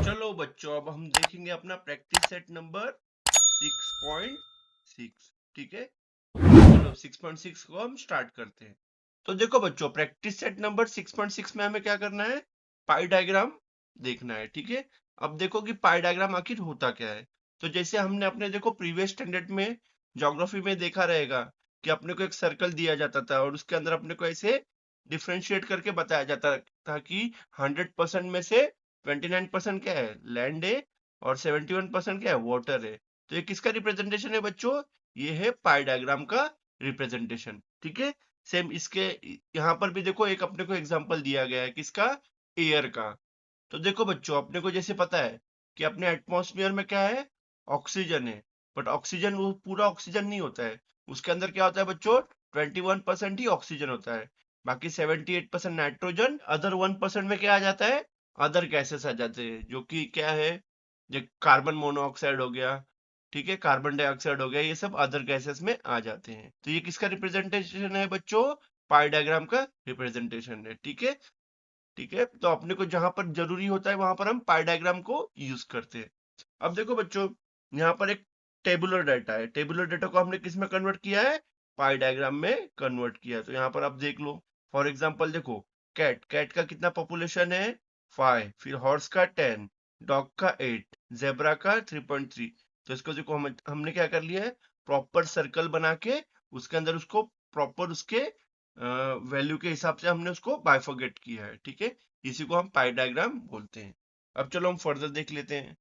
चलो बच्चों, अब हम देखेंगे अपना प्रैक्टिस सेट नंबर 6.6। ठीक है, चलो 6.6 को हम स्टार्ट करते हैं। तो देखो बच्चों, प्रैक्टिस सेट नंबर 6.6 में हमें क्या करना है, पाई डायग्राम देखना है। ठीक है, अब देखो कि पाई डायग्राम आखिर होता क्या है। तो जैसे हमने अपने देखो प्रीवियस स्टैंडर्ड में ज्योग्राफी में देखा रहेगा कि अपने को एक सर्कल दिया जाता था और उसके अंदर अपने को ऐसे डिफ्रेंशिएट करके बताया जाता था कि 100% में से 29% क्या है, लैंड है, और 71% क्या है, वाटर है। तो ये किसका रिप्रेजेंटेशन है बच्चों, ये है पाई डायग्राम का रिप्रेजेंटेशन। ठीक है, सेम इसके यहाँ पर भी देखो एक अपने को एग्जांपल दिया गया है, किसका, एयर का। तो देखो बच्चों, अपने को जैसे पता है कि अपने एटमॉस्फेयर में क्या है, ऑक्सीजन है। बट ऑक्सीजन वो पूरा ऑक्सीजन नहीं होता है, उसके अंदर क्या होता है बच्चों, 21% ही ऑक्सीजन होता है। बाकी 78% नाइट्रोजन, अदर 1% में क्या आ जाता है, अदर गैसेस आ जाते हैं, जो कि क्या है, जो कार्बन मोनोऑक्साइड हो गया, ठीक है, कार्बन डाइऑक्साइड हो गया, ये सब अदर गैसेस में आ जाते हैं। तो ये किसका रिप्रेजेंटेशन है बच्चों, पाई डायग्राम का रिप्रेजेंटेशन है। ठीक है, ठीक है, तो अपने को जहां पर जरूरी होता है वहां पर हम पाई डायग्राम को यूज करते हैं। अब देखो बच्चों, यहाँ पर एक टेबुलर डाटा है, टेबुलर डाटा को हमने किस में कन्वर्ट किया है, पाई डायग्राम में कन्वर्ट किया है। तो यहाँ पर आप देख लो, फॉर एग्जांपल देखो, कैट कैट का कितना पॉपुलेशन है, 5, फिर हॉर्स का 10, डॉग का 8, जेब्रा का 3.3। तो इसको देखो हमने क्या कर लिया है, प्रॉपर सर्कल बना के उसके अंदर उसको प्रॉपर उसके वैल्यू के हिसाब से हमने उसको बाइफरगेट किया है। ठीक है, इसी को हम पाई डायग्राम बोलते हैं। अब चलो हम फर्दर देख लेते हैं।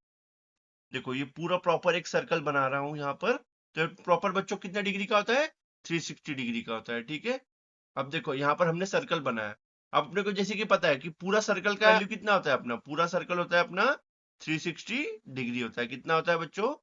देखो ये पूरा प्रॉपर एक सर्कल बना रहा हूं यहाँ पर। तो प्रॉपर बच्चों कितना डिग्री का होता है, 360 डिग्री का होता है। ठीक है, अब देखो यहाँ पर हमने सर्कल बनाया। अब अपने को जैसे कि पता है कि पूरा सर्कल का वैल्यू कितना होता है, अपना पूरा सर्कल होता है अपना 360 डिग्री होता है। कितना होता है बच्चों,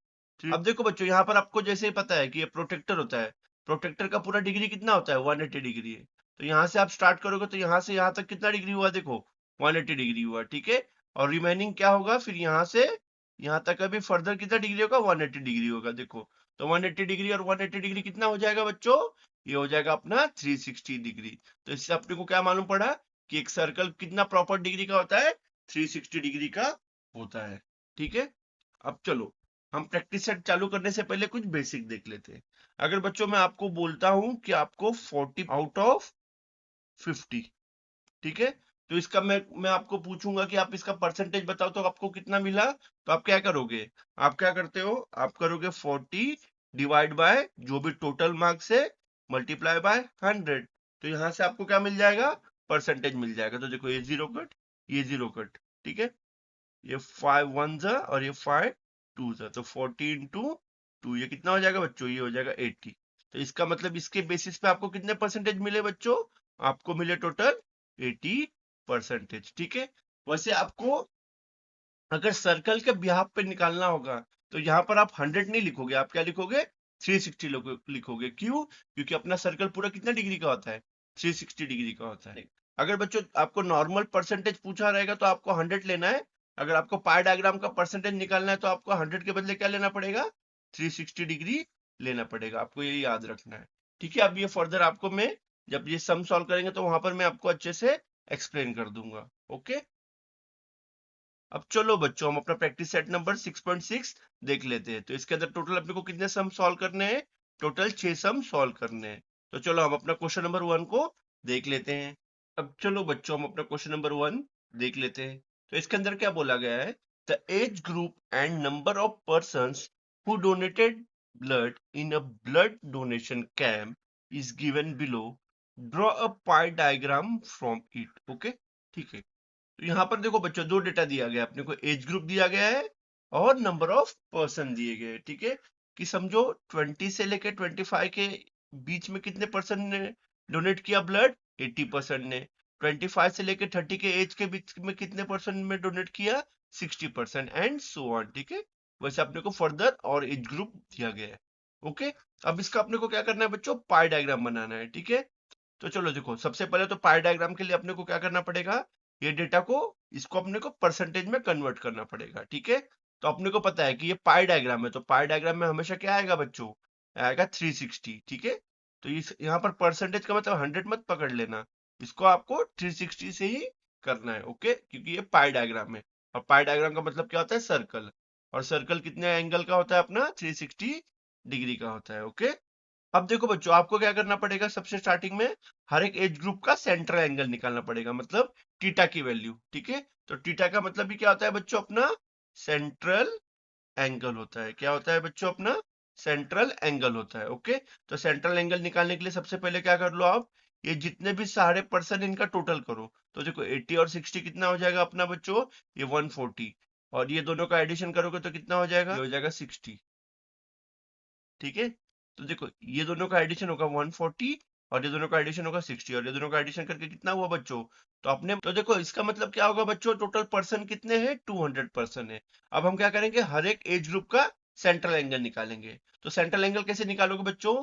अब देखो बच्चों, यहाँ पर आपको जैसे ही पता है कि ये प्रोटेक्टर होता है, प्रोटेक्टर का पूरा डिग्री कितना होता है, 180 डिग्री है। तो यहाँ से आप स्टार्ट करोगे तो यहाँ से यहाँ तक कितना डिग्री हुआ, देखो 180 डिग्री हुआ। ठीक है, और रिमेनिंग क्या होगा, फिर यहाँ से यहाँ तक अभी फर्दर कितना डिग्री होगा, 180 डिग्री होगा। देखो, तो 180 डिग्री और 180 डिग्री कितना हो जाएगा बच्चों, ये हो जाएगा अपना 360 डिग्री। तो इससे अपने को क्या मालूम पड़ा कि एक सर्कल कितना प्रॉपर डिग्री का होता है, 360 डिग्री का होता है। ठीक है, अब चलो हम प्रैक्टिस सेट चालू करने से पहले कुछ बेसिक देख लेते हैं। अगर बच्चों मैं आपको बोलता हूं कि आपको 40 आउट ऑफ 50, ठीक है, तो इसका मैं आपको पूछूंगा कि आप इसका परसेंटेज बताओ तो आपको कितना मिला। तो आप क्या करोगे, आप क्या करते हो, आप करोगे 40 डिवाइड बाय जो भी टोटल मार्क्स है, मल्टीप्लाई बाय 100। तो यहां से आपको क्या मिल जाएगा, परसेंटेज मिल जाएगा। तो देखो ये जीरो कट, ये जीरो कट, ठीक है, ये 5 वन जा और ये 5 टू जा, तो 40 इंटू 2, ये कितना हो जाएगा बच्चों, ये हो जाएगा 80। तो इसका मतलब इसके बेसिस पे आपको कितने परसेंटेज मिले बच्चों, आपको मिले टोटल 80%। ठीक है, वैसे आपको अगर सर्कल के बिहाफ पे निकालना होगा तो यहाँ पर आप 100 नहीं लिखोगे, आप क्या लिखोगे, 360 लिखोगे। क्यों, क्योंकि अपना सर्कल पूरा कितना डिग्री का होता है, 360 डिग्री का होता है। अगर बच्चों आपको नॉर्मल परसेंटेज पूछा रहेगा तो आपको 100 लेना है। अगर आपको पाई डायग्राम का परसेंटेज निकालना है तो आपको 100 के बदले क्या लेना पड़ेगा, 360 डिग्री लेना पड़ेगा। आपको ये याद रखना है। ठीक है, अब ये फर्दर आपको मैं जब ये सम सॉल्व करेंगे तो वहां पर मैं आपको अच्छे से एक्सप्लेन कर दूंगा। ओके, अब चलो बच्चों, हम अपना प्रैक्टिस सेट नंबर 6.6 देख लेते हैं। तो इसके अंदर टोटल अपने को कितने सम सॉल्व करने हैं, टोटल 6 सम सॉल्व करने हैं। तो चलो हम अपना क्वेश्चन नंबर 1 को देख लेते हैं। अब चलो बच्चों, हम अपना क्वेश्चन नंबर 1 देख लेते हैं। तो इसके अंदर क्या बोला गया है, the age group and number of persons who donated blood in a blood donation camp is given below, draw a pie diagram from it. Okay, ठीक है, तो यहाँ पर देखो बच्चों, दो डेटा दिया गया अपने को, एज ग्रुप दिया गया है और नंबर ऑफ पर्सन दिए गए। ठीक है, कि समझो 20 से लेके 25 के बीच में कितने पर्सन ने डोनेट किया ब्लड, 80% ने। 25 से लेके 30 के एज के बीच में कितने पर्सन में डोनेट किया, 60%, एंड सो ऑन। ठीक है, वैसे अपने को फर्दर और एज ग्रुप दिया गया है। ओके, अब इसका अपने को क्या करना है बच्चों, पाई डायग्राम बनाना है। ठीक है, तो चलो देखो, सबसे पहले तो पाई डायग्राम के लिए अपने को क्या करना पड़ेगा, ये डेटा को, इसको अपने को परसेंटेज में कन्वर्ट करना पड़ेगा। ठीक है, तो अपने को पता है कि ये पाई डायग्राम है, तो पाई डायग्राम में हमेशा क्या आएगा बच्चों, आएगा 360। ठीक है, तो इस यहाँ पर परसेंटेज का मतलब 100 मत पकड़ लेना, इसको आपको 360 से ही करना है। ओके, क्योंकि ये पाई डायग्राम है। और पाई डायग्राम का मतलब क्या होता है, सर्कल। और सर्कल कितने एंगल का होता है अपना, 360 डिग्री का होता है। ओके, अब देखो बच्चों, आपको क्या करना पड़ेगा, सबसे स्टार्टिंग में हर एक एज ग्रुप का सेंट्रल एंगल निकालना पड़ेगा, मतलब टीटा की वैल्यू। ठीक है, तो टीटा का मतलब भी क्या होता है बच्चों, अपना सेंट्रल एंगल होता है। क्या होता है बच्चों, अपना सेंट्रल एंगल होता है। ओके, तो सेंट्रल एंगल निकालने के लिए सबसे पहले क्या कर लो आप, ये जितने भी सारे पर्सन इनका टोटल करो। तो देखो 80 और 60 कितना हो जाएगा अपना बच्चों, ये 140, और ये दोनों का एडिशन करोगे तो कितना हो जाएगा, ये हो जाएगा 60। ठीक है, तो देखो ये दोनों का एडिशन होगा 140, और ये दोनों का एडिशन होगा 60, और ये दोनों का एडिशन करके कितना हुआ बच्चों, तो अपने तो देखो इसका मतलब क्या होगा बच्चों, टोटल पर्सन कितने हैं, 200 पर्सन है। अब हम क्या करेंगे, हर एक एज ग्रुप का सेंट्रल एंगल निकालेंगे। तो सेंट्रल एंगल कैसे निकालोगे बच्चों,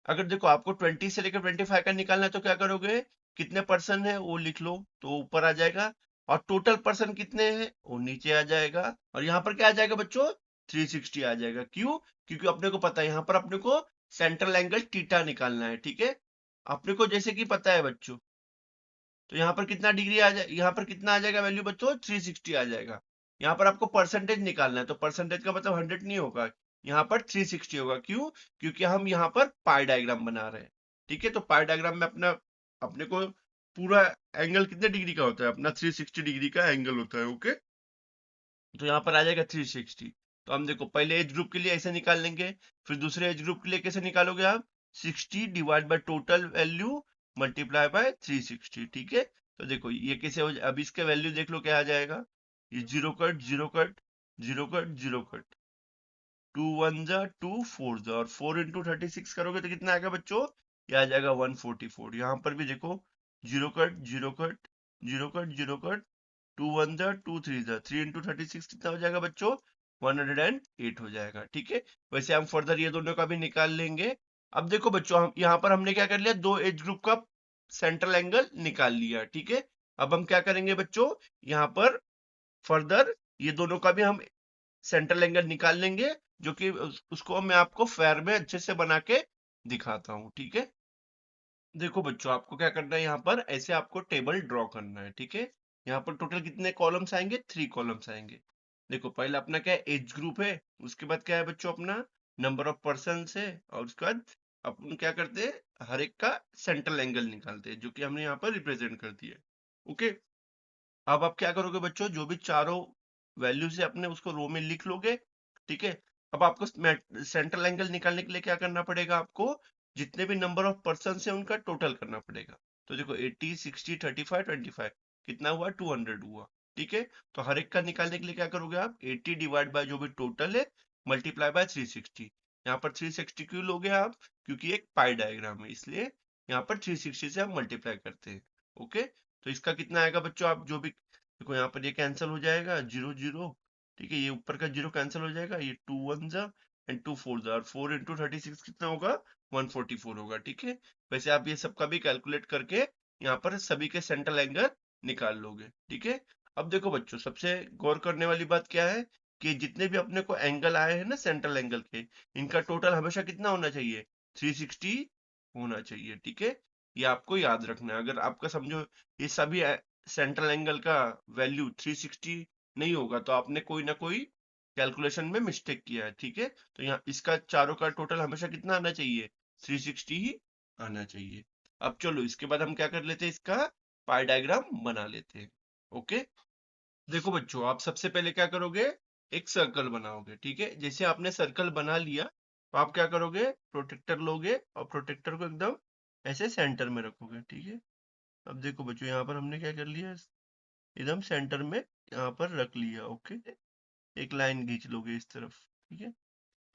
अगर देखो आपको 20 से लेकर 25 का निकालना है तो क्या करोगे, कितने पर्सन है वो लिख लो तो ऊपर आ जाएगा, और टोटल पर्सन कितने हैं वो नीचे आ जाएगा, और यहाँ पर क्या आ जाएगा बच्चों, 360 आ जाएगा। क्यों, क्योंकि अपने को पता है यहाँ पर अपने को सेंट्रल एंगल थीटा निकालना है। ठीक है, अपने को जैसे कि पता है बच्चों, तो यहाँ पर कितना डिग्री आ जाए, यहाँ पर कितना आ जाएगा वैल्यू बच्चों, 360 आ जाएगा। यहाँ पर आपको परसेंटेज निकालना है, तो परसेंटेज का मतलब 100 नहीं होगा, यहाँ पर 360 होगा। क्यों, क्योंकि हम यहाँ पर पाई डायग्राम बना रहे हैं। ठीक है, तो पाई डायग्राम में अपना अपने को पूरा एंगल कितने डिग्री का होता है, अपना 360 डिग्री का एंगल होता है। ओके, तो यहाँ पर आ जाएगा 360। तो हम देखो पहले एज ग्रुप के लिए ऐसे निकाल लेंगे, फिर दूसरे एज ग्रुप के लिए कैसे निकालोगे आप, 60 divide by total value multiply by 360। ठीक है, तो देखो ये कैसे हो अब इसके वैल्यू देख लो क्या आ जाएगा, ये zero cut zero cut zero cut zero cut, 2 1 जा 2 4 जा, और 4 × 36 करोगे तो कितना आएगा बच्चों, ये आ जाएगा 144। यहाँ पर भी देखो zero cut zero cut zero cut zero cut, 2 1 जा 2 3 जा, 3 × 36 कितना हो जाएगा बच्चों, 108 हो जाएगा। ठीक है, वैसे हम फर्दर ये दोनों का भी निकाल लेंगे। अब देखो बच्चों, हम यहाँ पर हमने क्या कर लिया, दो एज ग्रुप का सेंट्रल एंगल निकाल लिया। ठीक है, अब हम क्या करेंगे बच्चों, यहाँ पर फर्दर ये दोनों का भी हम सेंट्रल एंगल निकाल लेंगे, जो कि उसको मैं आपको फेयर में अच्छे से बना के दिखाता हूँ। ठीक है, देखो बच्चों, आपको क्या करना है, यहाँ पर ऐसे आपको टेबल ड्रॉ करना है। ठीक है, यहाँ पर टोटल कितने कॉलम्स आएंगे, 3 कॉलम्स आएंगे। देखो पहला अपना क्या है, एज ग्रुप है, उसके बाद क्या है बच्चों, अपना नंबर ऑफ पर्सन है, और उसके बाद अपन क्या करते हैं, हर एक का सेंट्रल एंगल निकालते हैं, जो कि हमने यहाँ पर रिप्रेजेंट कर दिया है। ओके, अब आप क्या करोगे बच्चों, जो भी चारों वैल्यू से अपने उसको रो में लिख लोगे। ठीक है, अब आपको सेंट्रल एंगल निकालने के लिए क्या करना पड़ेगा, आपको जितने भी नंबर ऑफ पर्सन है उनका टोटल करना पड़ेगा। तो देखो 80 60 35 25 कितना हुआ, 200 हुआ। ठीक है, तो हर एक का निकालने के लिए क्या करोगे आप, 80 डिवाइड बाय जो भी टोटल है मल्टीप्लाई बाय 360। यहाँ पर 360 क्यों लोगे आप, क्योंकि एक पाई डायग्राम है, इसलिए यहाँ पर 360 से हम मल्टीप्लाई करते हैं। ओके, तो इसका कितना आएगा बच्चों, आप जो भी देखो, यहाँ पर ये कैंसिल हो जाएगा, जीरो जीरो। ठीक है, ये ऊपर का जीरो कैंसिल हो जाएगा, ये 2 1 जा एंड 2 4 जा, और 4 × 36 कितना होगा, 144 होगा। ठीक है, वैसे आप ये सब का भी कैलकुलेट करके यहाँ पर सभी के सेंट्रल एंगल निकाल लोगे। ठीक है, अब देखो बच्चों, सबसे गौर करने वाली बात क्या है, कि जितने भी अपने को एंगल आए हैं ना सेंट्रल एंगल के, इनका टोटल हमेशा कितना होना चाहिए, 360 होना चाहिए। ठीक है, ये आपको याद रखना है। अगर आपका समझो ये सभी सेंट्रल एंगल का वैल्यू 360 नहीं होगा, तो आपने कोई ना कोई कैलकुलेशन में मिस्टेक किया है। ठीक है, तो यहाँ इसका चारों का टोटल हमेशा कितना आना चाहिए, 360 ही आना चाहिए। अब चलो इसके बाद हम क्या कर लेते हैं, इसका पाई डायग्राम बना लेते हैं। ओके, देखो बच्चों, आप सबसे पहले क्या करोगे, एक सर्कल बनाओगे। ठीक है, जैसे आपने सर्कल बना लिया, तो आप क्या करोगे, प्रोटेक्टर लोगे, और प्रोटेक्टर को एकदम ऐसे सेंटर में रखोगे। ठीक है, अब देखो बच्चों, यहाँ पर हमने क्या कर लिया, एकदम सेंटर में यहाँ पर रख लिया। ओके, एक लाइन खींच लोगे इस तरफ। ठीक है,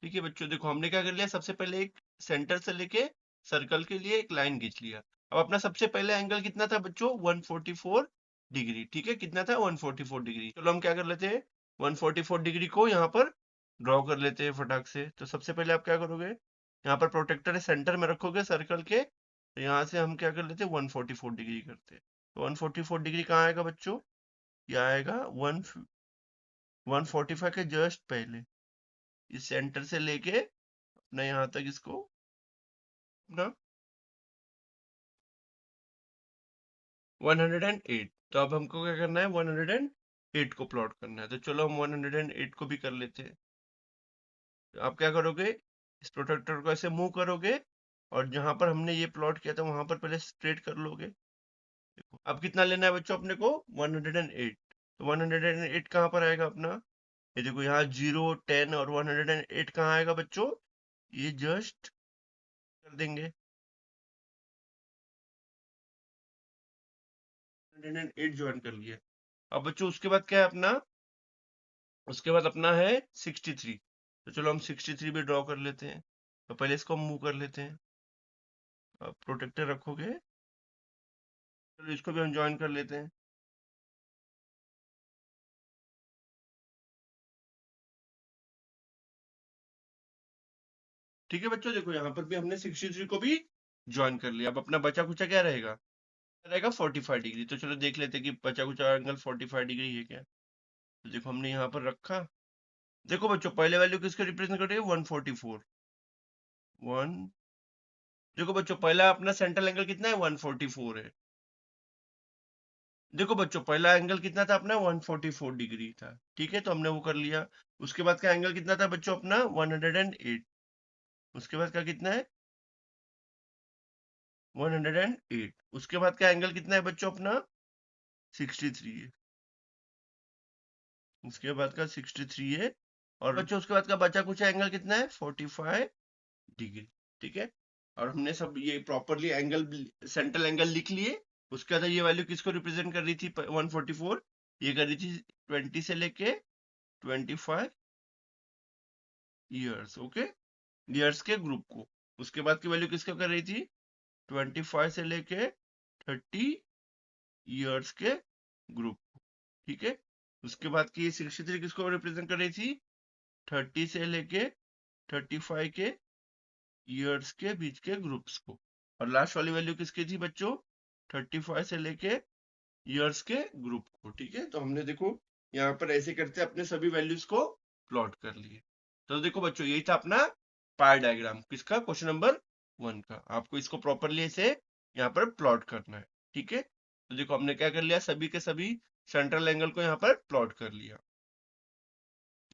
ठीक है बच्चों, देखो हमने क्या कर लिया, सबसे पहले एक सेंटर से लेके सर्कल के लिए एक लाइन खींच लिया। अब अपना सबसे पहले एंगल कितना था बच्चों, 144 डिग्री। ठीक है, कितना था, 144 डिग्री। चलो हम क्या कर लेते हैं, 144 डिग्री को यहाँ पर ड्रॉ कर लेते हैं फटाक से। तो सबसे पहले आप क्या करोगे, यहाँ पर प्रोटेक्टर सेंटर में रखोगे सर्कल के, तो यहाँ से हम क्या कर लेते हैं, 144 डिग्री करते हैं। तो 144 डिग्री कहाँ आएगा बच्चों, ये आएगा 145 के जस्ट पहले, इस सेंटर से लेके अपना यहाँ तक इसको अपना 108। तो अब हमको क्या करना है, 108 108 को प्लॉट करना है। तो चलो हम 108 को भी कर लेते हैं। तो आप क्या करोगे, इस प्रोटेक्टर को ऐसे मूव करोगे और जहां पर हमने ये प्लॉट किया था वहां पर पहले स्ट्रेट कर लोगे। देखो अब कितना लेना है बच्चों अपने को, 108। तो 108 कहाँ पर आएगा अपना, ये देखो यहाँ 0, 10 और 108 कहाँ आएगा बच्चों, ये जस्ट कर देंगे। 108 ज्वाइन कर लिया। अब बच्चों उसके बाद क्या है अपना, उसके बाद अपना है 63। तो चलो हम 63 भी ड्रॉ कर लेते हैं। तो पहले इसको मूव कर लेते हैं। अब प्रोटेक्टर रखोगे, चलो इसको भी हम ज्वाइन कर लेते हैं। ठीक है बच्चों, देखो यहाँ पर भी हमने 63 को भी ज्वाइन कर लिया। अब अपना बचा कुचा क्या रहेगा, रहेगा 45 डिग्री। तो चलो देख लेते हैं कि बचा कुचा एंगल 45 डिग्री है क्या। तो देखो हमने यहाँ पर रखा। देखो बच्चों पहले वैल्यू किसको रिप्रेजेंट कर रही है, 144। वन, देखो बच्चों पहला अपना सेंट्रल एंगल कितना है, 144 है। देखो बच्चों पहला एंगल कितना था अपना, 144 डिग्री था। ठीक है, तो हमने वो कर लिया। उसके बाद का एंगल कितना था बच्चों अपना, 108। उसके बाद का कितना है, 108। उसके बाद का एंगल कितना है बच्चों अपना, 63 है। उसके बाद का 63 है। और बच्चों उसके बाद का बचा कुछ एंगल कितना है, 45 डिग्री। ठीक है, और हमने सब ये प्रॉपरली एंगल, सेंट्रल एंगल लिख लिए। उसके बाद ये वैल्यू किसको रिप्रेजेंट कर रही थी, 144, ये कर रही थी 20 से लेके 25 ईयर्स। ओके, ईयर्स के ग्रुप को। उसके बाद की वैल्यू किसको कर रही थी, 25 से लेके 30 ईयर्स के ग्रुप को। ठीक है, उसके बाद की 63 किसको रिप्रेजेंट कर रही थी, 30 से लेके 35 के ईयर्स के बीच के ग्रुप्स को। और लास्ट वाली वैल्यू किसकी थी बच्चों, 35 से लेके ईयर्स के ग्रुप को। ठीक है, तो हमने देखो यहाँ पर ऐसे करते अपने सभी वैल्यूज को प्लॉट कर लिए। तो देखो बच्चों यही था अपना पाई डायग्राम, किसका, क्वेश्चन नंबर 1 का। आपको इसको प्रॉपरली ऐसे यहाँ पर प्लॉट करना है। ठीक है, तो देखो हमने क्या कर लिया, सभी के सभी सेंट्रल एंगल को यहाँ पर प्लॉट कर लिया।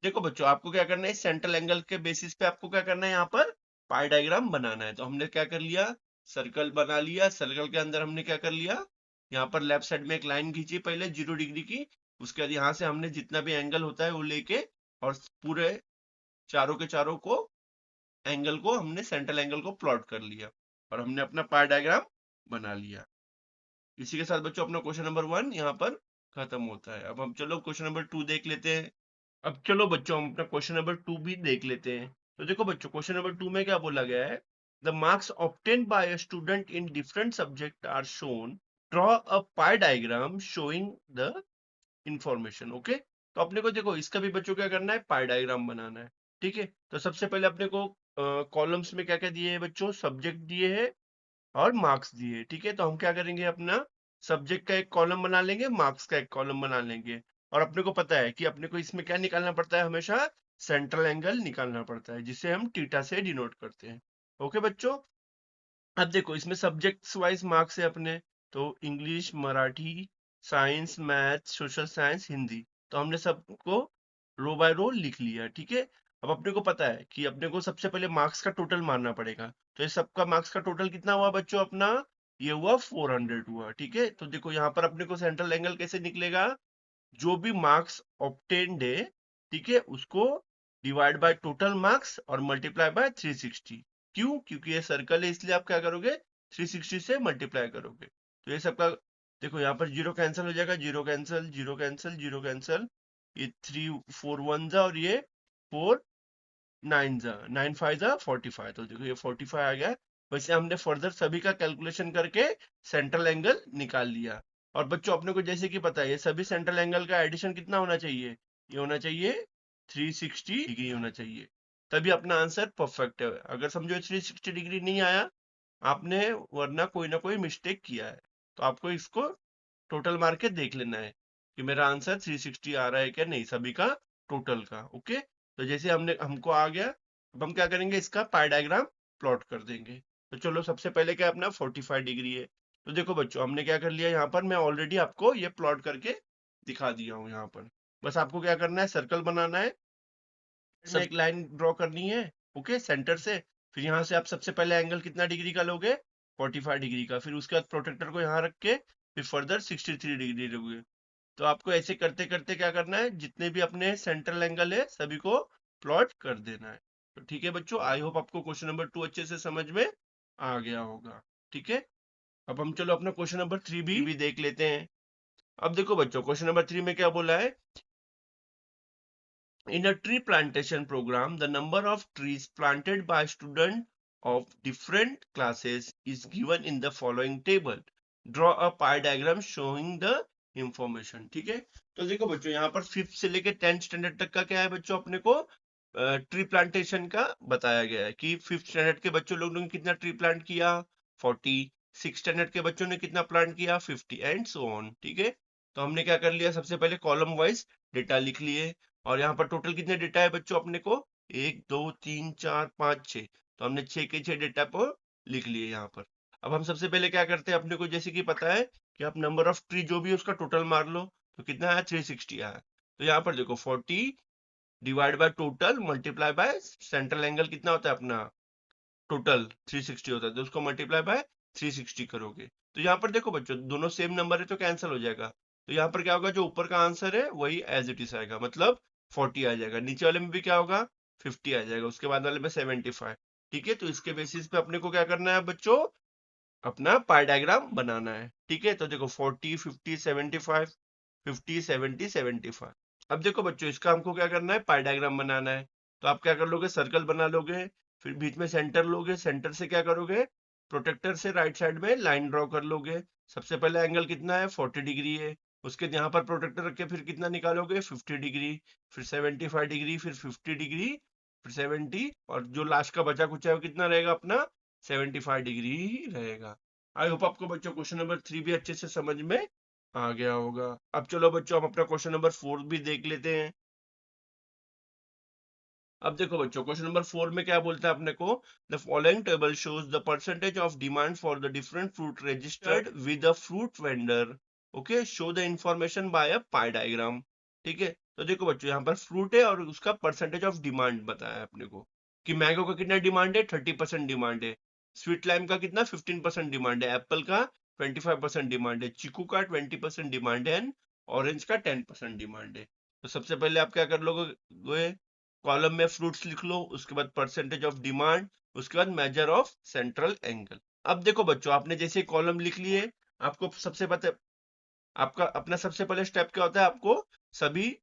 देखो बच्चों आपको क्या करना है, सेंट्रल एंगल के बेसिस पे आपको क्या करना है, यहाँ पर पाई डायग्राम बनाना है। तो हमने क्या कर लिया, सर्कल बना लिया। सर्कल के अंदर हमने क्या कर लिया, यहाँ पर लेफ्ट साइड में एक लाइन खींची पहले 0 डिग्री की। उसके बाद यहाँ से हमने जितना भी एंगल होता है वो लेके और पूरे चारों के चारों को एंगल को हमने सेंट्रल एंगल को प्लॉट कर लिया और हमने अपना पाई डायग्राम बना लिया। इसी के साथ बच्चों अपना क्वेश्चन नंबर 1 यहाँ पर खत्म होता है। अब हम चलो क्वेश्चन नंबर 2 देख लेते हैं। अब चलो बच्चों हम अपना क्वेश्चन नंबर 2 भी देख लेते हैं। तो देखो बच्चों क्वेश्चन नंबर 2 में क्या बोला गया है, the marks obtained by a student in different subject are shown, draw a pie diagram showing the information. Okay, तो अपने को देखो इसका भी बच्चों क्या करना है, पाई डायग्राम बनाना है। ठीक है, तो सबसे पहले अपने को कॉलम्स में क्या क्या दिए है बच्चों, सब्जेक्ट दिए है और मार्क्स दिए। ठीक है, तो हम क्या करेंगे, अपना सब्जेक्ट का एक कॉलम बना लेंगे, मार्क्स का एक कॉलम बना लेंगे। और अपने को पता है कि अपने को इसमें क्या निकालना पड़ता है, हमेशा सेंट्रल एंगल निकालना पड़ता है, जिसे हम थीटा से डिनोट करते हैं। ओके बच्चों, अब देखो इसमें सब्जेक्ट्स वाइज मार्क्स है अपने, तो English, Marathi, science, math, social science, Hindi. तो हमने सबको रो बाय रो लिख लिया। ठीक है, अब अपने को पता है कि अपने को सबसे पहले मार्क्स का टोटल मारना पड़ेगा। तो ये सबका मार्क्स का टोटल कितना हुआ बच्चों अपना, ये हुआ 400 हुआ। ठीक है, तो देखो यहाँ पर अपने को सेंट्रल एंगल कैसे निकलेगा, जो भी मार्क्स ऑब्टेन्ड है, ठीक है, उसको डिवाइड बाय टोटल मार्क्स और मल्टीप्लाई बाय 360। क्यों, क्योंकि ये सर्कल है इसलिए आप क्या करोगे, 360 से मल्टीप्लाई करोगे। तो ये सबका देखो यहाँ पर जीरो कैंसिल हो जाएगा, zero cancel, zero cancel, zero cancel, ये 3 4 1 जा और ये 4 9 जा, 9 5 जा 45। तो देखो ये 45 आ गया। वैसे हमने फर्दर सभी का कैलकुलेशन करके सेंट्रल एंगल निकाल लिया। और बच्चों अपने को जैसे कि पता है ये सभी सेंट्रल एंगल का एडिशन कितना होना चाहिए, ये होना चाहिए 360 डिग्री होना चाहिए, तभी अपना आंसर परफेक्ट है। अगर समझो 360 डिग्री नहीं आया आपने, वरना कोई ना कोई मिस्टेक किया है। तो आपको इसको टोटल मार के देख लेना है कि मेरा आंसर 360 आ रहा है क्या नहीं, सभी का टोटल का। ओके, तो जैसे हमने हमको आ गया, अब हम क्या करेंगे, इसका पाई डायग्राम प्लॉट कर देंगे। तो चलो सबसे पहले क्या अपना 45 डिग्री है। तो देखो बच्चों हमने क्या कर लिया, यहाँ पर मैं ऑलरेडी आपको ये प्लॉट करके दिखा दिया हूँ यहाँ पर। बस आपको क्या करना है, सर्कल बनाना है, में एक लाइन ड्रॉ करनी है, ओके, सेंटर से। फिर यहाँ से आप सबसे पहले एंगल कितना डिग्री का लोगे, 45 डिग्री का। फिर उसके बाद प्रोटेक्टर को यहाँ रख के फिर फर्दर 63 डिग्री लोगे। तो आपको ऐसे करते करते क्या करना है, जितने भी अपने सेंट्रल एंगल है सभी को प्लॉट कर देना है। तो ठीक है बच्चों, आई होप आपको क्वेश्चन नंबर 2 अच्छे से समझ में आ गया होगा। ठीक है, अब हम चलो अपना क्वेश्चन नंबर 3 भी देख लेते हैं। अब देखो बच्चों, क्वेश्चन नंबर 3 में क्या बोला है, in a tree plantation program, the number of trees planted by students of different classes is given in the following table. Draw a pie diagram showing the information. ठीक है, तो देखो बच्चों, यहाँ पर 5th से लेके 10th स्टैंडर्ड तक का क्या है बच्चों, अपने को ट्री प्लांटेशन का बताया गया है कि 5th स्टैंडर्ड के बच्चों लोगों ने कितना ट्री प्लांट किया, 40। 6th स्टैंडर्ड के बच्चों ने कितना प्लांट किया, 50 एंड सो ऑन। ठीक है, तो हमने क्या कर लिया, सबसे पहले कॉलम वाइज डेटा लिख लिए। और यहाँ पर टोटल कितने डेटा है बच्चों अपने को, 1 2 3 4 5 6। तो हमने 6 के 6 डेटा को लिख लिए यहाँ पर। अब हम सबसे पहले क्या करते हैं, अपने को जैसे कि पता है कि आप नंबर ऑफ ट्री जो भी है उसका टोटल मार लो। तो कितना आया, 360 आया। तो यहाँ पर देखो 40 divide by total multiply by central angle कितना होता है अपना, टोटल 360 होता है, तो उसको मल्टीप्लाई बाय 360 करोगे। तो यहाँ पर देखो बच्चों, दोनों सेम नंबर है तो कैंसिल हो जाएगा। तो यहाँ पर क्या होगा, जो ऊपर का आंसर है वही एज इट इज आएगा, मतलब 40 आ जाएगा। नीचे वाले में भी क्या होगा, 50 आ जाएगा, उसके बाद वाले में 75। ठीक है, तो इसके बेसिस पे अपने को क्या करना है बच्चों, अपना पाई डायग्राम बनाना है। ठीक है, तो देखो 40 50 75, 50 70 75। अब देखो बच्चों, इसका हमको क्या करना है, पाई डायग्राम बनाना है। तो आप क्या कर लोगे, सर्कल बना लोगे, फिर बीच में सेंटर लोगे, सेंटर से क्या करोगे, प्रोटेक्टर से राइट साइड में लाइन ड्रॉ कर लोगे। सबसे पहले एंगल कितना है, 40 डिग्री है। उसके यहाँ पर प्रोटेक्टर रख के फिर कितना निकालोगे, 50 डिग्री, फिर 75 डिग्री, फिर 50 डिग्री, फिर 70, और जो लास्ट का बचा कुछ है वो कितना रहेगा अपना, 75 डिग्री ही रहेगा। आई होप आपको बच्चों क्वेश्चन नंबर 3 भी अच्छे से समझ में आ गया होगा। अब चलो बच्चों, हम अपना क्वेश्चन नंबर 4 भी देख लेते हैं। अब देखो बच्चों, क्वेश्चन नंबर 4 में क्या बोलता है अपने को, the following table shows the percentage of demand for the different fruit registered with a fruit vendor. Okay, show the information bye a pie diagram. ठीक है, तो देखो बच्चों, यहाँ पर फ्रूट है और उसका परसेंटेज ऑफ डिमांड बताया है अपने को कि मैंगो का कितना डिमांड है, 30% डिमांड है। स्वीट लाइम का कितना, 15% डिमांड है। एप्पल का 25% डिमांड है। चीकू का 20% डिमांड है एंड ऑरेंज का 10% डिमांड है। तो सबसे पहले आप क्या कर लोगे, कॉलम में फ्रूट्स लिख लो, उसके बाद परसेंटेज ऑफ डिमांड, उसके बाद मेजर ऑफ सेंट्रल एंगल। अब देखो बच्चों, आपने जैसे कॉलम लिख लिए, आपको सबसे पता, आपका अपना सबसे पहले स्टेप क्या होता है, आपको सभी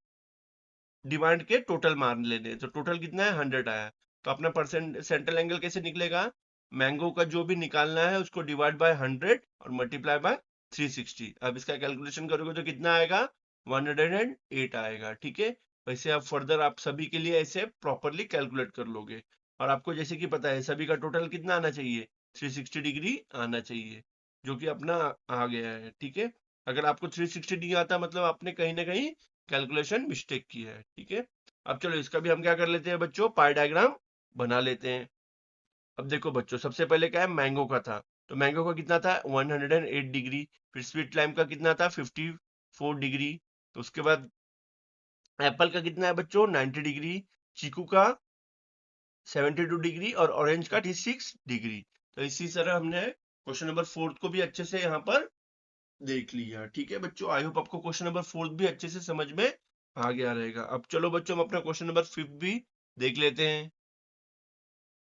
डिमांड के टोटल मान लेने। तो टोटल कितना है, 100 आया। तो अपना परसेंट सेंट्रल एंगल कैसे निकलेगा, मैंगो का जो भी निकालना है उसको डिवाइड बाय 100 और मल्टीप्लाई बाय 360। अब इसका कैलकुलेशन करोगे तो कितना आएगा, 108 आएगा। ठीक है, वैसे आप फर्दर आप सभी के लिए ऐसे प्रॉपरली कैलकुलेट कर लोगे। और आपको जैसे कि पता है सभी का टोटल कितना आना चाहिए, 360 डिग्री आना चाहिए, जो कि अपना आ गया है। ठीक है, अगर आपको 360 नहीं आता मतलब आपने कहीं ना कहीं कैलकुलेशन मिस्टेक की है। ठीक है, अब चलो इसका भी हम क्या कर लेते हैं बच्चों, पाई डायग्राम बना लेते हैं। अब देखो बच्चों, सबसे पहले क्या है, मैंगो का था। तो मैंगो का कितना था, 108 डिग्री। फिर स्वीट लाइम का कितना था, 54 डिग्री। तो उसके बाद एप्पल का कितना है बच्चों, 90 डिग्री। चीकू का 72 डिग्री और ऑरेंज का 36 डिग्री। तो इसी तरह हमने क्वेश्चन नंबर 4 को भी अच्छे से यहाँ पर देख लिया। ठीक है बच्चों, आई होप आपको क्वेश्चन नंबर 4 भी अच्छे से समझ में आ गया रहेगा। अब चलो बच्चों, हम अपना क्वेश्चन नंबर 5 भी देख लेते हैं।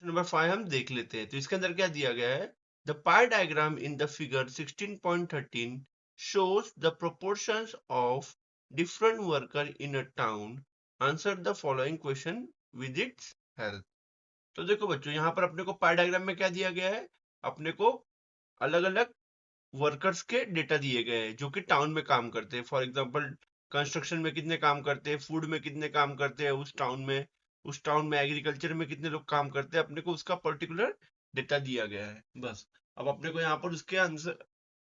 नंबर 5 हम देख लेते हैं। तो इसके अंदर क्या दिया गया है, the pi diagram in the figure 16.13 shows the proportions of different worker in a town. Answer the following question with its help. तो देखो बच्चों, यहाँ पर अपने को पाई डायग्राम में क्या दिया गया है, अपने को अलग अलग वर्कर्स के डेटा दिए गए हैं जो कि टाउन में काम करते हैं। फॉर एग्जांपल कंस्ट्रक्शन में कितने काम करते हैं, फूड में कितने काम करते हैं उस टाउन में एग्रीकल्चर में कितने लोग काम करते हैं, अपने को उसका पर्टिकुलर डेटा दिया गया है। बस अब अपने को यहाँ पर उसके आंसर,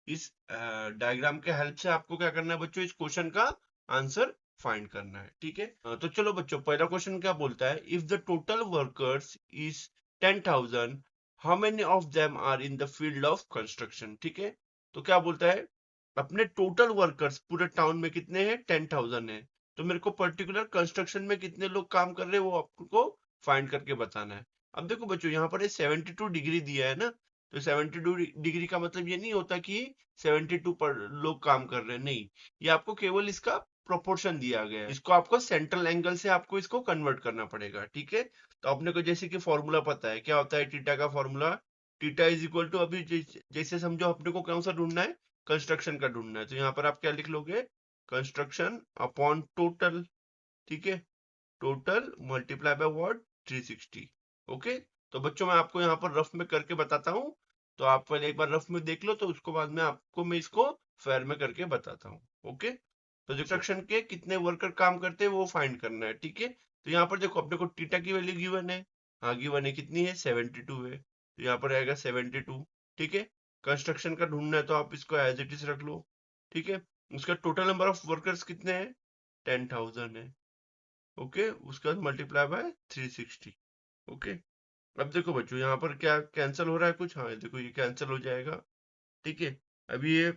इस डायग्राम के हेल्प से आपको क्या करना है बच्चों, इस क्वेश्चन का आंसर फाइंड करना है। ठीक है, तो चलो बच्चों, पहला क्वेश्चन क्या बोलता है, if the total workers is 10,000, how many of them are in the field of construction. ठीक है, तो क्या बोलता है, अपने टोटल वर्कर्स पूरे टाउन में कितने हैं, 10,000 है। तो मेरे को पर्टिकुलर कंस्ट्रक्शन में कितने लोग काम कर रहे हैं वो आपको फाइंड करके बताना है। अब देखो बच्चों, यहाँ पर 72 डिग्री दिया है ना, तो 72 डिग्री का मतलब ये नहीं होता कि 72 पर लोग काम कर रहे हैं, नहीं, ये आपको केवल इसका प्रोपोर्शन दिया गया है। इसको आपको सेंट्रल एंगल से आपको इसको कन्वर्ट करना पड़ेगा, ठीक है। तो अपने को जैसे कि फॉर्मूला पता है, क्या होता है थीटा का formula, theta is equal to, अभी जैसे समझो अपने को कौन सा ढूंढना है, कंस्ट्रक्शन का ढूंढना है, तो यहाँ पर आप क्या लिख लोगे, कंस्ट्रक्शन अपॉन टोटल, ठीक है, total multiply by what, 360। Okay, तो बच्चों मैं आपको यहाँ पर रफ में करके बताता हूँ, तो आप पहले एक बार रफ में देख लो, तो उसको बाद में आपको मैं इसको फेयर में करके बताता हूँ। ओके, तो कंस्ट्रक्शन के कितने वर्कर काम करते हैं वो फाइंड करना है, ठीक है। तो यहाँ पर देखो अपने को टीटा की वैल्यू गिवन है, हाँ गिवन है, कितनी है, 72 है, तो यहाँ पर आएगा 72, ठीक है। कंस्ट्रक्शन का ढूंढना है तो आप इसको एज इट इज रख लो, ठीक है। उसका टोटल नंबर ऑफ वर्कर्स कितने हैं, 10,000 है, ओके। उसके बाद मल्टीप्लाई बाय 360, ओके। अब देखो बच्चों यहाँ पर क्या कैंसिल हो रहा है कुछ, हाँ देखो ये कैंसिल हो जाएगा, ठीक है। अभी ये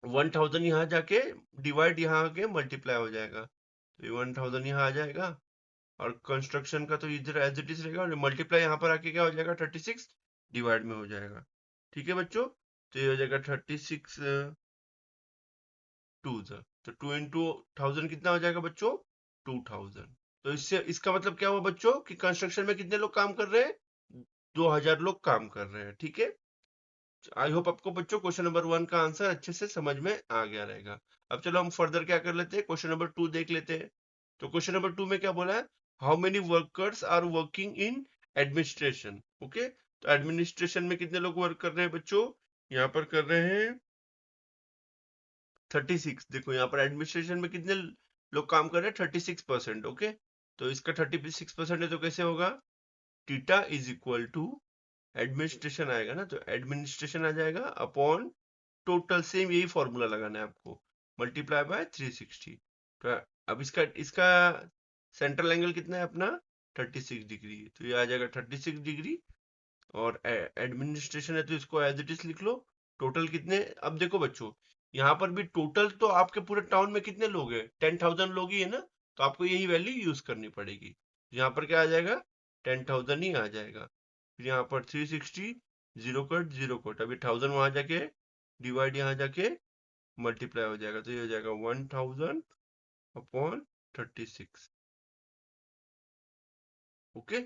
1000 यहाँ जाके डिवाइड यहाँ आके मल्टीप्लाई हो जाएगा, तो ये 1000 यहाँ आ जाएगा, और कंस्ट्रक्शन का तो इधर एज इट इज रहेगा, और मल्टीप्लाई यहाँ पर आके क्या हो जाएगा, 36 डिवाइड में हो जाएगा, ठीक है बच्चों। तो ये हो जाएगा 36 टू, तो 2 इंटू 1000 कितना हो जाएगा बच्चों, 2000। तो इससे इसका मतलब क्या हुआ बच्चों कि कंस्ट्रक्शन में कितने लोग काम कर रहे हैं, 2000 लोग काम कर रहे हैं, ठीक है। आई होप आपको बच्चों क्वेश्चन नंबर 1 का आंसर अच्छे से समझ में आ गया रहेगा। अब चलो हम फर्दर क्या कर लेते हैं, क्वेश्चन नंबर 2 देख लेते हैं। तो क्वेश्चन नंबर 2 में क्या बोला है, how many workers are working in administration, okay. तो एडमिनिस्ट्रेशन में कितने लोग वर्क कर रहे हैं बच्चों, यहाँ पर कर रहे हैं 36। देखो यहाँ पर एडमिनिस्ट्रेशन में कितने लोग काम कर रहे हैं, 36%, ओके। तो इसका 36% है, तो कैसे होगा, theta is equal to administration आएगा ना, तो एडमिनिस्ट्रेशन आ जाएगा अपॉन टोटल, सेम यही फॉर्मूला लगाना है आपको, मल्टीप्लाई बाय 360। तो अब इसका इसका सेंट्रल एंगल कितना है अपना, 36 डिग्री, तो ये आ जाएगा 36 डिग्री, और एडमिनिस्ट्रेशन है तो इसको एज इट इज लिख लो। टोटल कितने, अब देखो बच्चों यहाँ पर भी टोटल तो आपके पूरे टाउन में कितने लोग हैं, 10,000 लोग ही है ना, तो आपको यही वैल्यू यूज करनी पड़ेगी। यहाँ पर क्या आ जाएगा, 10,000 ही आ जाएगा, फिर यहाँ पर 360, जीरो कट जीरो कट, अभी 1000 वहां जाके डिवाइड, यहाँ जाके मल्टीप्लाई हो जाएगा, तो ये हो जाएगा 1000 अपॉन 36, ओके।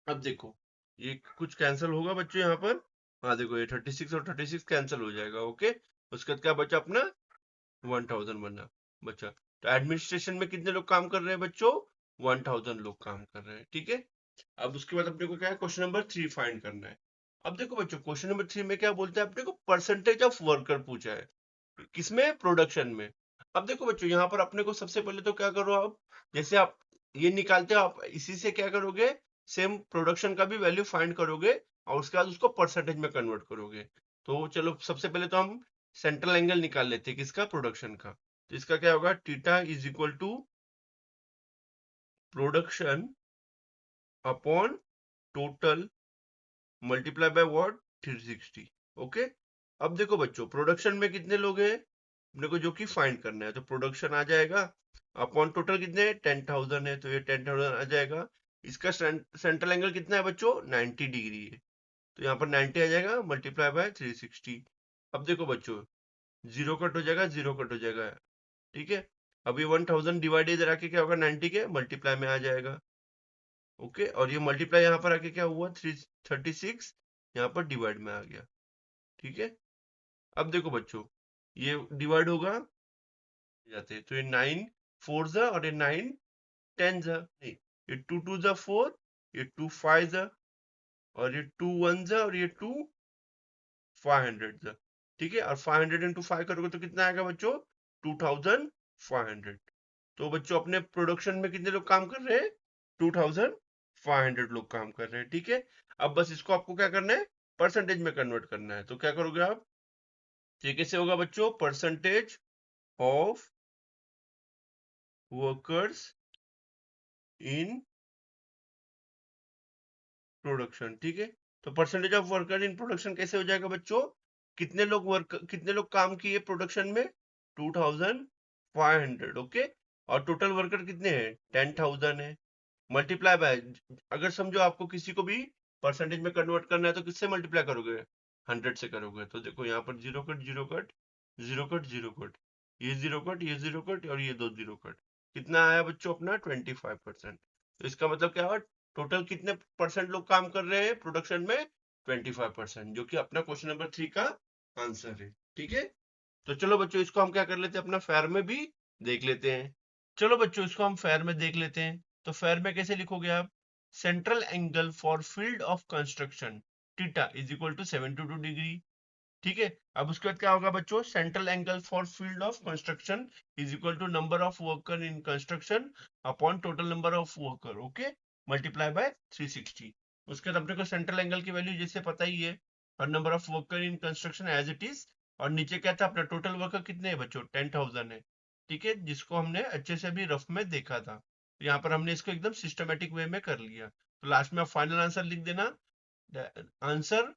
अब देखो ये कुछ कैंसिल होगा बच्चों यहाँ पर, हाँ देखो ये 36 और 36 कैंसिल हो जाएगा, ओके। उसके बाद क्या बचा अपना, 1000 बना बचा। तो एडमिनिस्ट्रेशन में कितने लोग काम कर रहे हैं बच्चों, 1000 लोग काम कर रहे हैं, ठीक है। अब उसके बाद अपने को क्या है, क्वेश्चन नंबर 3 फाइंड करना है। अब देखो बच्चों क्वेश्चन नंबर 3 में क्या बोलते हैं, अपने को परसेंटेज ऑफ वर्कर पूछा है, किसमें, प्रोडक्शन में। अब देखो बच्चों यहाँ पर अपने को सबसे पहले तो क्या करो आप, जैसे आप ये निकालते हो, आप इसी से क्या करोगे, सेम प्रोडक्शन का भी वैल्यू फाइंड करोगे, और उसके बाद उसको परसेंटेज में कन्वर्ट करोगे। तो चलो सबसे पहले तो हम सेंट्रल एंगल निकाल लेते हैं, किसका, प्रोडक्शन का। तो इसका क्या होगा, theta is equal to production upon total multiply by what, 360, okay. अब देखो बच्चों प्रोडक्शन में कितने लोग हैं अपने को जो कि फाइंड करना है, तो प्रोडक्शन आ जाएगा अपॉन टोटल कितने, 10,000 है, तो ये 10,000 आ जाएगा। इसका सेंट्रल एंगल कितना है बच्चों, 90 डिग्री है, तो यहाँ पर 90 आ जाएगा मल्टीप्लाई बाय 360। अब देखो बच्चों जीरो कट हो जाएगा, जीरो कट हो जाएगा, ठीक है। अभी 1000 डिवाइड इधर आके क्या होगा, 90 के मल्टीप्लाई में आ जाएगा, ओके। और ये मल्टीप्लाई यहाँ पर आके क्या हुआ, 336 यहाँ पर डिवाइड में आ गया, ठीक है। अब देखो बच्चों ये डिवाइड होगा जाते हैं, तो ये 9 4 जा, और ये 9 10 जा, नहीं, ये 2 2 जा 4, ये 2 5 जा, और ये 2 1 जा, और ये 2 500 जा, ठीक है। और 500 इंटू 5 करोगे तो कितना आएगा बच्चों, 2500। तो बच्चों अपने प्रोडक्शन में कितने लोग काम कर रहे हैं, 2500 लोग काम कर रहे हैं, ठीक है। अब बस इसको आपको क्या करना है, परसेंटेज में कन्वर्ट करना है, तो क्या करोगे आप, ये कैसे होगा बच्चों, percentage of workers in production, ठीक है। तो percentage of worker in production कैसे हो जाएगा बच्चों, कितने लोग काम किए प्रोडक्शन में? 2500, ओके। और टोटल वर्कर कितने हैं? 10,000 है। मल्टीप्लाई बाय, अगर समझो आपको किसी को भी परसेंटेज में कन्वर्ट करना है तो किससे मल्टीप्लाई करोगे? 100 से करोगे। तो देखो यहाँ पर zero cut zero cut zero cut zero cut, ये जीरो कट ये जीरो कट और ये दो जीरो कट, कितना आया बच्चों अपना? 25%। तो इसका मतलब क्या हुआ? टोटल कितने परसेंट लोग काम कर रहे हैं प्रोडक्शन में? 25%, जो कि अपना क्वेश्चन नंबर 3 का आंसर है। ठीक है, तो चलो बच्चों इसको हम क्या कर लेते हैं, अपना फेयर में भी देख लेते हैं। चलो बच्चों इसको हम फेयर में देख लेते हैं। तो फेयर में कैसे लिखोगे आप? Central angle for field of construction theta is equal to 72 degree. ठीक है, अब उसके बाद क्या होगा बच्चों? Central angle for field of construction is equal to number of worker in construction upon total number of worker, okay, multiply by 360। उसके बाद अपने को सेंट्रल एंगल की वैल्यू जैसे पता ही है, और number of worker in construction as it is, और नीचे क्या था अपना? टोटल वर्कर कितने हैं बच्चों? 10,000 है। ठीक है, जिसको हमने अच्छे से भी रफ में देखा था। तो यहाँ पर हमने इसको एकदम सिस्टमेटिक वे में कर लिया। तो लास्ट में आप फाइनल आंसर लिख देना। Answer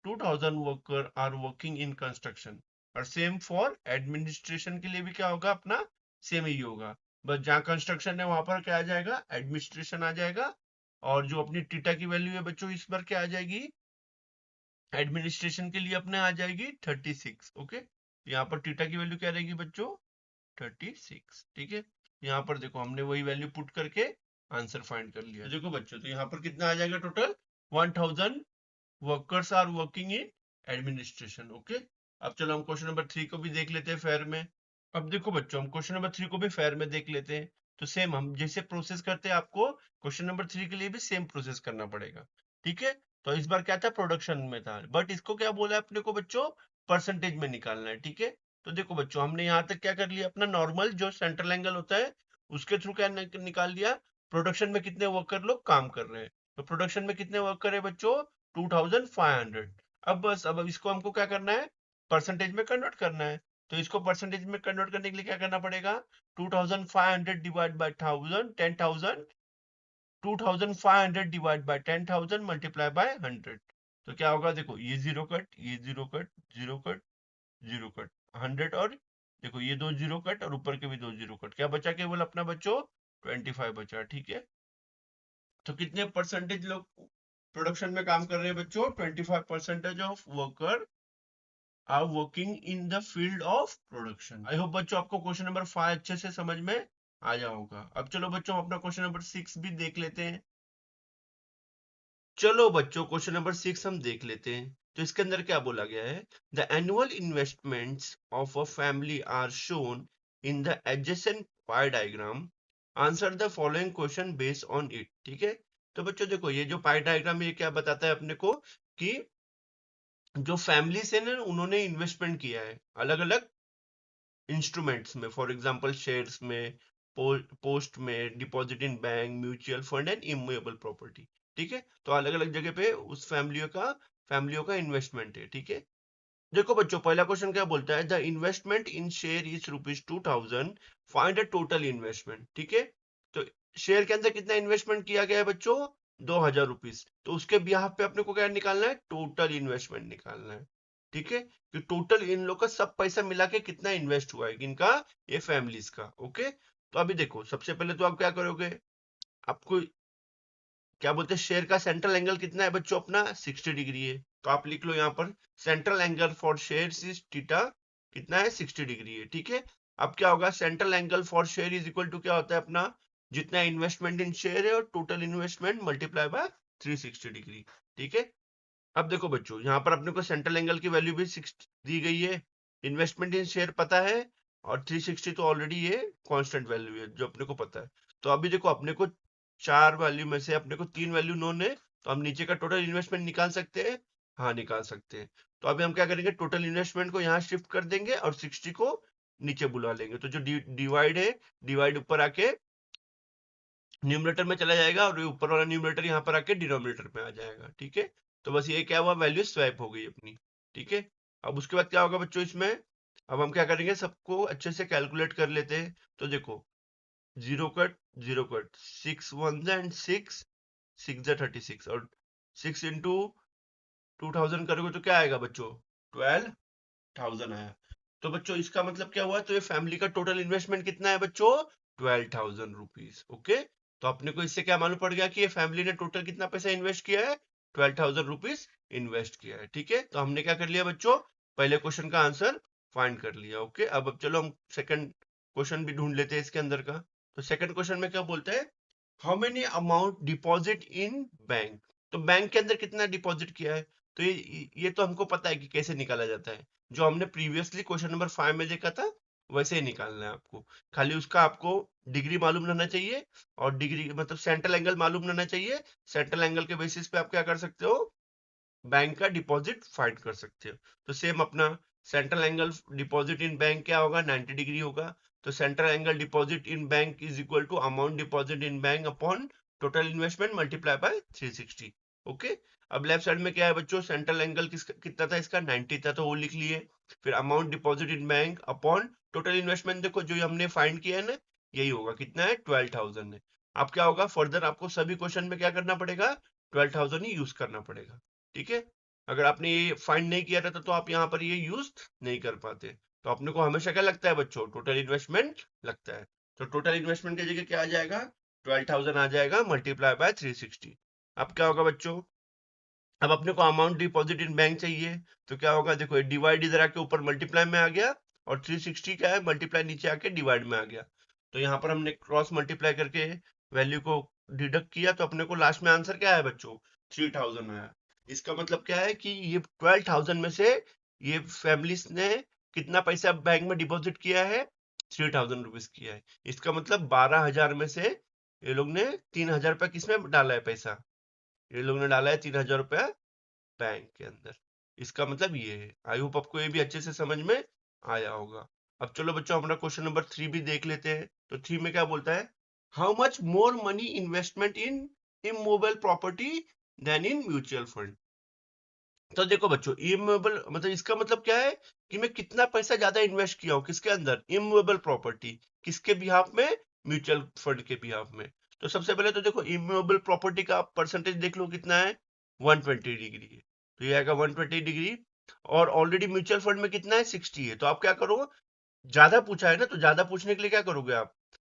2000 worker are working in construction. और सेम फॉर एडमिनिस्ट्रेशन के लिए भी क्या होगा अपना? सेम ही होगा, बस जहाँ कंस्ट्रक्शन है वहां पर क्या आ जाएगा? एडमिनिस्ट्रेशन आ जाएगा। और जो अपनी टीटा की वैल्यू है बच्चों इस बार क्या आ जाएगी? एडमिनिस्ट्रेशन के लिए अपने आ जाएगी 36, ओके। यहाँ पर टीटा की वैल्यू क्या रहेगी बच्चों? 36। ठीक है, यहाँ पर देखो हमने वही वैल्यू पुट करके आंसर फाइंड कर लिया। देखो बच्चों, तो यहाँ पर कितना आ जाएगा total? 1000 workers are working in administration, okay. अब चलो हम क्वेश्चन नंबर 3 को भी देख लेते हैं फेयर में। अब देखो बच्चों, हम क्वेश्चन नंबर 3 को भी फेयर में देख लेते हैं। तो सेम हम जैसे प्रोसेस करते हैं, आपको क्वेश्चन नंबर 3 के लिए भी सेम प्रोसेस करना पड़ेगा। ठीक है, तो इस बार क्या था? प्रोडक्शन में था, बट इसको क्या बोला है अपने को बच्चों? परसेंटेज में निकालना है। ठीक है, तो देखो बच्चों हमने यहाँ तक क्या कर लिया? अपना नॉर्मल जो सेंट्रल एंगल होता है उसके थ्रू क्या निकाल लिया? प्रोडक्शन में कितने वर्कर लोग काम कर रहे हैं। तो प्रोडक्शन में कितने वर्कर है बच्चों? 2500। अब बस अब इसको हमको क्या करना है? परसेंटेज में कन्वर्ट करना है। तो इसको परसेंटेज में कन्वर्ट करने के लिए क्या करना पड़ेगा? 2500 divide by 1000, 10,000, 2500 divide by 10,000 multiply by 100। तो क्या होगा? देखो ये जीरो कट ये zero cut zero cut zero cut 100, और देखो ये दो जीरो कट और ऊपर के भी दो जीरो कट, क्या बचा केवल अपना बच्चों? 25 बचा। ठीक है, तो कितने परसेंटेज लोग प्रोडक्शन में काम कर रहे हैं बच्चों? 25% of worker are working in the field of production. I hope बच्चों आपको क्वेश्चन नंबर 5 अच्छे से समझ में आ जाओ होगा। अब चलो बच्चों हम अपना क्वेश्चन नंबर 6 भी देख लेते हैं। चलो बच्चों क्वेश्चन नंबर 6 हम देख लेते हैं। तो इसके अंदर क्या बोला गया है? The annual investments of a family are shown in the adjacent pie diagram. Answer the following question based on it. ठीक है, तो बच्चों देखो ये जो पाई डायग्राम ये क्या बताता है अपने को? कि जो फैमिलीज है ना उन्होंने इन्वेस्टमेंट किया है अलग अलग इंस्ट्रूमेंट्स में, फॉर एग्जांपल शेयर्स में, पोस्ट में, deposit in bank, mutual fund and immovable property. ठीक है, तो अलग अलग जगह पे उस फैमिलियों का इन्वेस्टमेंट है। ठीक है, देखो बच्चों पहला क्वेश्चन क्या बोलता है? The investment in share is ₹2000, find the total investment. ठीक है, तो शेयर के अंदर कितना इन्वेस्टमेंट किया गया है बच्चों? ₹2000। तो उसके बिहाफ पे अपने को क्या निकालना है? टोटल इन्वेस्टमेंट निकालना है। ठीक है, कि टोटल इन लोग का सब पैसा मिला के कितना इन्वेस्ट हुआ है, इनका, ये फैमिलीज का। ओके, तो अभी देखो सबसे पहले तो आप क्या करोगे? आपको क्या बोलते हैं? शेयर का सेंट्रल एंगल कितना है बच्चों अपना? 60 डिग्री है। तो आप लिख लो यहाँ पर central angle for share is theta, कितना है? 60 डिग्री है। ठीक है, अब क्या होगा? Central angle for share is equal to क्या होता है अपना? जितना इन्वेस्टमेंट इन शेयर है और total investment multiply by 360 degree. ठीक है, अब देखो बच्चों यहाँ पर अपने को सेंट्रल एंगल की वैल्यू भी 60 दी गई है, इन्वेस्टमेंट इन शेयर पता है, और 360 तो ऑलरेडी ये कांस्टेंट वैल्यू है जो अपने को पता है। तो अभी देखो अपने को 4 वैल्यू में से अपने को 3 वैल्यू नोन है, तो हम नीचे का टोटल इन्वेस्टमेंट निकाल सकते हैं। हाँ निकाल सकते हैं। तो अभी हम क्या करेंगे? टोटल इन्वेस्टमेंट को यहाँ शिफ्ट कर देंगे और 60 को नीचे बुला लेंगे। तो जो डिवाइड है, डिवाइड ऊपर आके न्यूमरेटर में चला जाएगा और ये ऊपर वाला न्यूमरेटर यहाँ पर आके डिनोमिनेटर में आ जाएगा। ठीक है, तो बस ये क्या हुआ? वैल्यू स्वैप हो गई अपनी। ठीक है, अब उसके बाद क्या होगा बच्चों इसमें? अब हम क्या करेंगे? सबको अच्छे से कैलकुलेट कर लेते हैं। तो देखो zero cut zero cut, 6 1 and 6 6 36, और 6 इंटू 2000 करोगे तो क्या आएगा बच्चों? 12,000 आया। तो बच्चों इसका मतलब क्या हुआ, तो ये फैमिली का टोटल इन्वेस्टमेंट कितना है बच्चों, 12,000 रुपीज। ओके, तो अपने को इससे क्या मालूम पड़ गया कि ये फैमिली ने टोटल कितना पैसा इन्वेस्ट किया है, 12,000 रुपीज इन्वेस्ट किया है। ठीक है, तो हमने क्या कर लिया बच्चों, पहले क्वेश्चन का आंसर फाइंड कर लिया। ओके, अब चलो हम सेकंड क्वेश्चन भी ढूंढ लेते हैं इसके अंदर का। तो सेकंड क्वेश्चन में क्या बोलते हैं, how many amount deposit in bank. तो बैंक के अंदर कितना डिपॉजिट किया है, तो ये तो हमको पता है कि कैसे निकाला जाता है, जो हमने प्रीवियसली क्वेश्चन नंबर 5 में देखा था वैसे ही निकालना है आपको। खाली उसका आपको डिग्री मालूम रहना चाहिए, और डिग्री मतलब सेंट्रल एंगल मालूम रहना चाहिए। सेंट्रल एंगल के बेसिस पे आप क्या कर सकते हो, बैंक का डिपॉजिट फाइंड कर सकते हो। तो सेम अपना central angle deposit in bank क्या होगा, 90 डिग्री होगा। तो central angle deposit in bank is equal to amount deposit in bank upon total investment multiply by 360। Okay, अब लेफ्ट साइड में क्या है बच्चों, सेंट्रल एंगल कितना था इसका, 90 था, तो वो लिख लिए। फिर amount deposit in bank upon total investment, देखो जो हमने फाइंड किया है ना, यही होगा, कितना है, 12,000 है। अब क्या होगा, फर्दर आपको सभी क्वेश्चन में क्या करना पड़ेगा, 12,000 ही यूज करना पड़ेगा। ठीक है, अगर आपने ये फाइंड नहीं किया रहता तो आप यहाँ पर ये यूज नहीं कर पाते। तो अपने को हमेशा क्या लगता है बच्चों, टोटल इन्वेस्टमेंट लगता है। तो टोटल इन्वेस्टमेंट की जगह क्या आ जाएगा, 12,000 आ जाएगा मल्टीप्लाई बाय 360। अब क्या होगा बच्चों, अब अपने को अमाउंट डिपॉजिट इन बैंक चाहिए, तो क्या होगा, देखो डिवाइड इधर आके ऊपर मल्टीप्लाई में आ गया, और 360 क्या है, मल्टीप्लाई नीचे आके डिवाइड में आ गया। तो यहाँ पर हमने क्रॉस मल्टीप्लाई करके वैल्यू को डिडक्ट किया, तो अपने को लास्ट में आंसर क्या है बच्चों, 3,000 आया। इसका मतलब क्या है कि ये 12,000 में से ये फैमिलीज ने कितना पैसा बैंक में डिपॉजिट किया है, 3,000 रुपीज किया है। इसका मतलब 12,000 में से ये लोग ने 3,000 रुपया किसमें डाला है पैसा, ये लोग ने डाला है 3,000 रुपया बैंक के अंदर। इसका मतलब ये है। आई होप आपको ये भी अच्छे से समझ में आया होगा। अब चलो बच्चों अपना क्वेश्चन नंबर 3 भी देख लेते हैं। तो 3 में क्या बोलता है, how much more money investment in immovable property then in mutual fund. तो देखो बच्चों, इमूवेबल मतलब इसका मतलब क्या है कि मैं कितना पैसा ज्यादा इन्वेस्ट किया हूँ किसके अंदर, इमूवेबल प्रॉपर्टी, किसके बिहाफ में, म्यूचुअल फंड के बिहाफ में। तो सबसे पहले तो देखो इमूवेबल प्रॉपर्टी का परसेंटेज देख लो कितना है, 120 डिग्री है, तो ये आएगा 120 डिग्री। और ऑलरेडी म्यूचुअल फंड में कितना है, 60 है। तो आप क्या करो, ज्यादा पूछा है ना, तो ज्यादा पूछने के लिए क्या करोगे आप,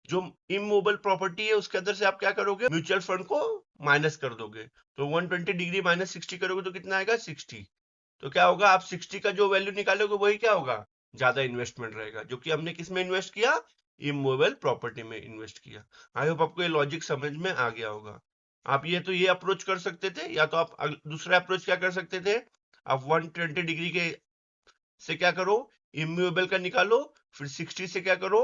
जो इमूवेबल प्रॉपर्टी है उसके अंदर से आप क्या करोगे, म्यूचुअल फंड को माइनस कर दोगे। तो 120 डिग्री माइनस 60 करोगे तो कितना आएगा, 60। तो क्या होगा, आप 60 का जो वैल्यू निकालोगे वही क्या होगा, ज्यादा इन्वेस्टमेंट रहेगा, जो कि हमने किस में इन्वेस्ट किया, इमूवेबल प्रॉपर्टी में इन्वेस्ट किया। आई होप आपको ये लॉजिक समझ में आ गया होगा। आप ये तो ये अप्रोच कर सकते थे, या तो आप दूसरा अप्रोच क्या कर सकते थे, आप 120 डिग्री के से क्या करो, इमूवेबल का निकालो, फिर 60 से क्या करो,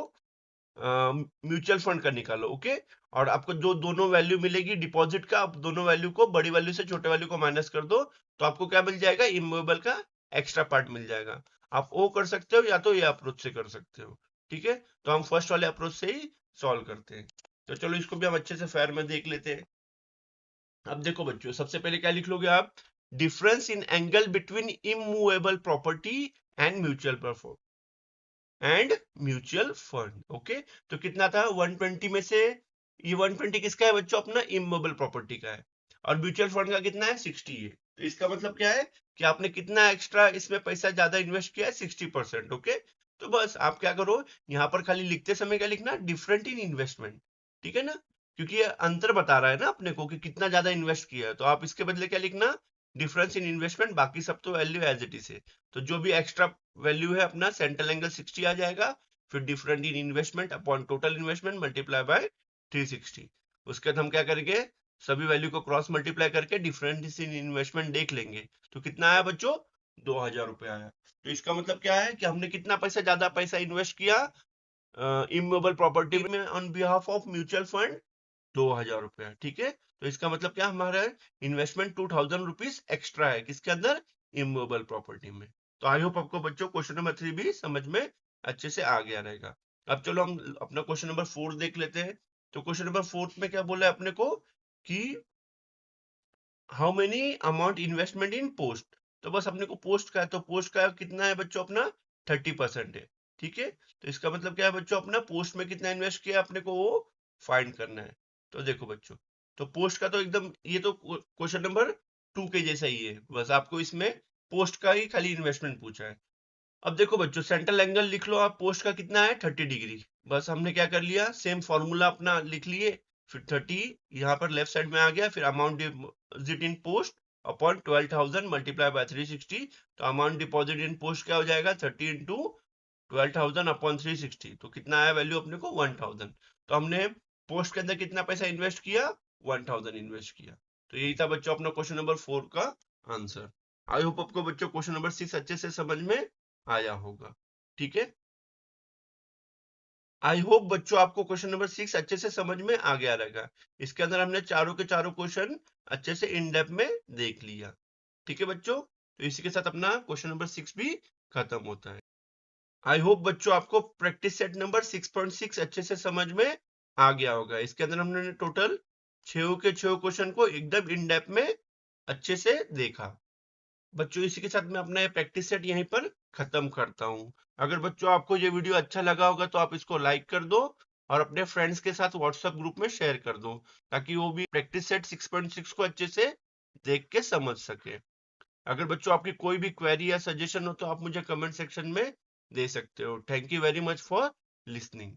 म्यूचुअल फंड का निकालो। ओके, और आपको जो दोनों वैल्यू मिलेगी डिपॉजिट का, आप दोनों वैल्यू को, बड़ी वैल्यू से छोटे वैल्यू को माइनस कर दो, तो आपको क्या मिल जाएगा, इमूवेबल का एक्स्ट्रा पार्ट मिल जाएगा। आप वो कर सकते हो, या तो ये अप्रोच से कर सकते हो। ठीक है, तो हम फर्स्ट वाले अप्रोच से ही सॉल्व करते हैं। तो चलो इसको भी हम अच्छे से फेयर में देख लेते हैं। अब देखो बच्चों, सबसे पहले क्या लिख लोगे आप, difference in angle between immovable property and mutual fund. Okay, तो कितना था, 120 में से ये 120 किसका है बच्चों, अपना इमूवेबल प्रॉपर्टी का है, और म्यूचुअल फंड का कितना है, 60 है। तो इसका मतलब क्या है कि आपने कितना एक्स्ट्रा इसमें पैसा ज्यादा इन्वेस्ट किया है, 60%। ओके, तो बस आप क्या करो, यहाँ पर खाली लिखते समय क्या लिखना, डिफरेंट इन इन्वेस्टमेंट। ठीक है ना, क्योंकि ये अंतर बता रहा है ना अपने को कि कितना ज्यादा इन्वेस्ट किया है, तो आप इसके बदले क्या लिखना, डिफरेंस इन इन्वेस्टमेंट, बाकी सब तो वैल्यू एज इट इज है। तो जो भी एक्स्ट्रा वैल्यू है अपना सेंट्रल एंगल 60 आ जाएगा, फिर different in investment upon total investment multiply by 360। उसके बाद हम क्या करेंगे, सभी वैल्यू को क्रॉस मल्टीप्लाई करके डिफरेंस इन इन्वेस्टमेंट देख लेंगे। तो कितना आया बच्चों, 2,000 रुपया आया। तो इसका मतलब क्या है कि हमने कितना पैसा ज्यादा पैसा इन्वेस्ट किया इमूवेबल प्रॉपर्टी में on behalf of mutual fund, 2,000 रुपया। ठीक है, तो इसका मतलब क्या, हमारा इन्वेस्टमेंट 2,000 रुपीज एक्स्ट्रा है किसके अंदर, इमूवेबल प्रॉपर्टी में। तो आई होप आपको बच्चों क्वेश्चन नंबर 3 भी समझ में अच्छे से आ गया रहेगा। अब चलो हम अपना क्वेश्चन नंबर 4 देख लेते हैं। तो क्वेश्चन नंबर 4 में क्या बोला है अपने को कि how many amount investment in post. तो बस अपने को पोस्ट का है, तो पोस्ट का कितना है बच्चों, अपना 30% है। ठीक है, तो इसका मतलब क्या है बच्चों, अपना पोस्ट में कितना इन्वेस्ट किया अपने को वो फाइंड करना है। तो देखो बच्चों, तो पोस्ट का तो एकदम ये तो क्वेश्चन नंबर 2 के जैसा ही है, बस आपको इसमें पोस्ट का ही खाली इन्वेस्टमेंट पूछा है। अब देखो बच्चों, सेंट्रल एंगल लिख लो आप, पोस्ट का कितना है 30 डिग्री। बस हमने क्या कर लिया, सेम फॉर्मूला अपना लिख लिए, फिर 30 यहाँ पर लेफ्ट साइड में आ गया, फिर amount deposit in post upon 12,000 multiply by 360। तो अमाउंट डिपॉजिट इन पोस्ट क्या हो जाएगा, 30 इंटू 12,000 अपॉन 360। तो कितना आया वैल्यू अपने को 1,000। तो हमने पोस्ट के अंदर कितना पैसा इन्वेस्ट किया, 1,000 इन्वेस्ट किया। तो यही था बच्चों अपना क्वेश्चन नंबर 4 का आंसर। आई होप आपको बच्चों क्वेश्चन नंबर 6 अच्छे से समझ में आया होगा। ठीक है, आई होप बच्चों आपको क्वेश्चन नंबर 6 अच्छे से समझ में आ गया रहेगा। इसके अंदर हमने चारों के चारों क्वेश्चन अच्छे से इन डेप्थ में देख लिया। ठीक है बच्चों, तो इसी के साथ अपना क्वेश्चन नंबर 6 भी खत्म होता है। आई होप बच्चों आपको प्रैक्टिस सेट नंबर 6.6 अच्छे से समझ में आ गया होगा। इसके अंदर हमने टोटल 6 के 6 क्वेश्चन को एकदम इन डेप्थ में अच्छे से देखा। बच्चों इसी के साथ मैं अपना ये प्रैक्टिस सेट यहीं पर खत्म करता हूँ। अगर बच्चों आपको ये वीडियो अच्छा लगा होगा तो आप इसको लाइक कर दो और अपने फ्रेंड्स के साथ व्हाट्सएप ग्रुप में शेयर कर दो, ताकि वो भी प्रैक्टिस सेट 6.6 को अच्छे से देख के समझ सके। अगर बच्चों आपकी कोई भी क्वेरी या सजेशन हो तो आप मुझे कमेंट सेक्शन में दे सकते हो। Thank you very much for listening.